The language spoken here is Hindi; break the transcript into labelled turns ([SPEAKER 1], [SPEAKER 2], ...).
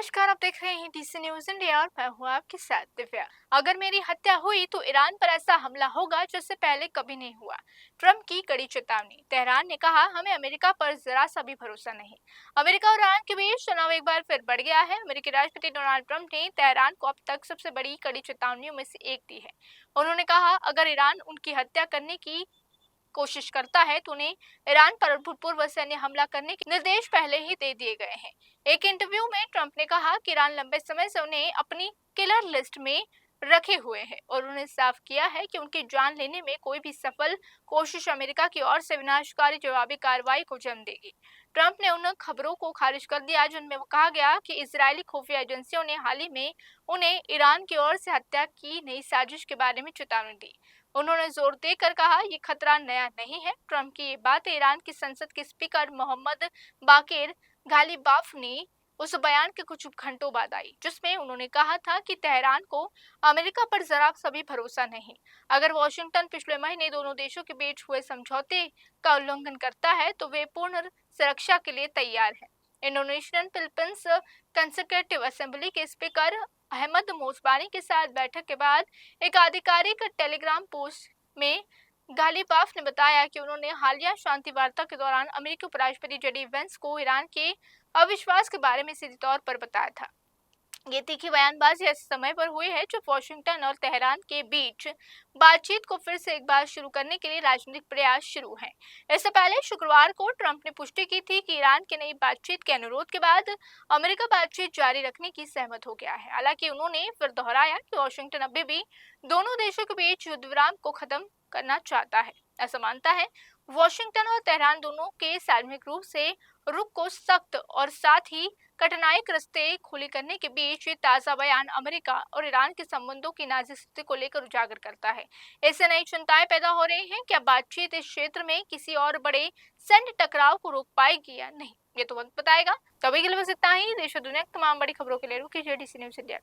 [SPEAKER 1] नमस्कार, आप देख रहे हैं डीसी न्यूज इंडिया और मैं हूँ आपके साथ दिव्या। अगर मेरी हत्या हुई तो ईरान पर ऐसा हमला होगा जिससे पहले कभी नहीं हुआ। ट्रंप की कड़ी चेतावनी। तेहरान ने कहा, हमें अमेरिका पर जरा सा भी भरोसा नहीं। अमेरिका और ईरान के बीच तनाव एक बार फिर बढ़ गया है। अमेरिकी राष्ट्रपति डोनाल्ड ट्रंप ने तेहरान को अब तक सबसे बड़ी कड़ी चेतावनियों में से एक दी है। उन्होंने कहा, अगर ईरान उनकी हत्या करने की कोशिश करता है तो उन्हें ईरान पर भूतपूर्व सैन्य हमला करने के निर्देश पहले ही दे दिए गए हैं। एक इंटरव्यू में ट्रंप ने कहा कि ईरान लंबे समय से उन्हें अपनी किलर लिस्ट में रखे हुए हैं और उन्हें साफ किया है कि उनकी जान लेने में कोई भी सफल कोशिश अमेरिका की ओर से विनाशकारी जवाबी कार्रवाई को जन्म देगी। ट्रंप ने उन खबरों को खारिज कर दिया जिनमें वो कहा गया कि इजरायली खुफिया एजेंसियों ने हाल ही में उन्हें ईरान की ओर से हत्या की नई साजिश के बारे में चेतावनी दी। उन्होंने जोर देकर कहा, ये खतरा नया नहीं है। ट्रंप की ये बात ईरान की संसद के स्पीकर मोहम्मद बाकिर गालिबाफ ने उस बयान के कुछ घंटों बाद आई जिसमें उन्होंने कहा था कि तेहरान को अमेरिका पर जरा सा भी भरोसा नहीं। अगर वॉशिंगटन पिछले महीने दोनों देशों के बीच हुए समझौते का उल्लंघन करता है तो वे पूर्ण सुरक्षा के लिए तैयार है। इंडोनेशियन फिलीपींस कंसर्वेटिव असेंबली के स्पीकर अहमद मोसबानी के साथ बैठक के बाद एक आधिकारिक टेलीग्राम पोस्ट में गालिबाफ ने बताया कि उन्होंने हालिया शांति वार्ता के दौरान अमेरिकी उपराष्ट्रपति जेडी वेंस को ईरान के अविश्वास के बारे में सीधे तौर पर बताया था। ये तीखी बयानबाजी ऐसे समय पर हुई है जब वॉशिंगटन और तेहरान के बीच बातचीत को फिर से एक बार शुरू करने के लिए राजनीतिक प्रयास शुरू हैं। इससे पहले शुक्रवार को ट्रंप ने पुष्टि की थी कि ईरान के नई बातचीत के अनुरोध के बाद अमेरिका बातचीत जारी रखने की सहमत हो गया है। हालांकि उन्होंने फिर दोहराया कि वॉशिंगटन अभी भी दोनों देशों के बीच युद्ध विराम को खत्म करना चाहता है। ऐसा मानता है। वॉशिंगटन और तेहरान दोनों के सार्वजनिक रूप से रुख को सख्त और साथ ही कठिनाइक रास्ते खुले करने के बीच ये ताजा बयान अमेरिका और ईरान के संबंधों की नाजुक स्थिति को लेकर उजागर करता है। इससे नई चिंताएं पैदा हो रही हैं, क्या बातचीत इस क्षेत्र में किसी और बड़े सैन्य टकराव को रोक पाएगी या नहीं, ये तो वक्त बताएगा। तो अभी के लिए बस इतना ही। देश और दुनिया की तमाम बड़ी खबरों के लिए रुकिए डीसी न्यूज इंडिया।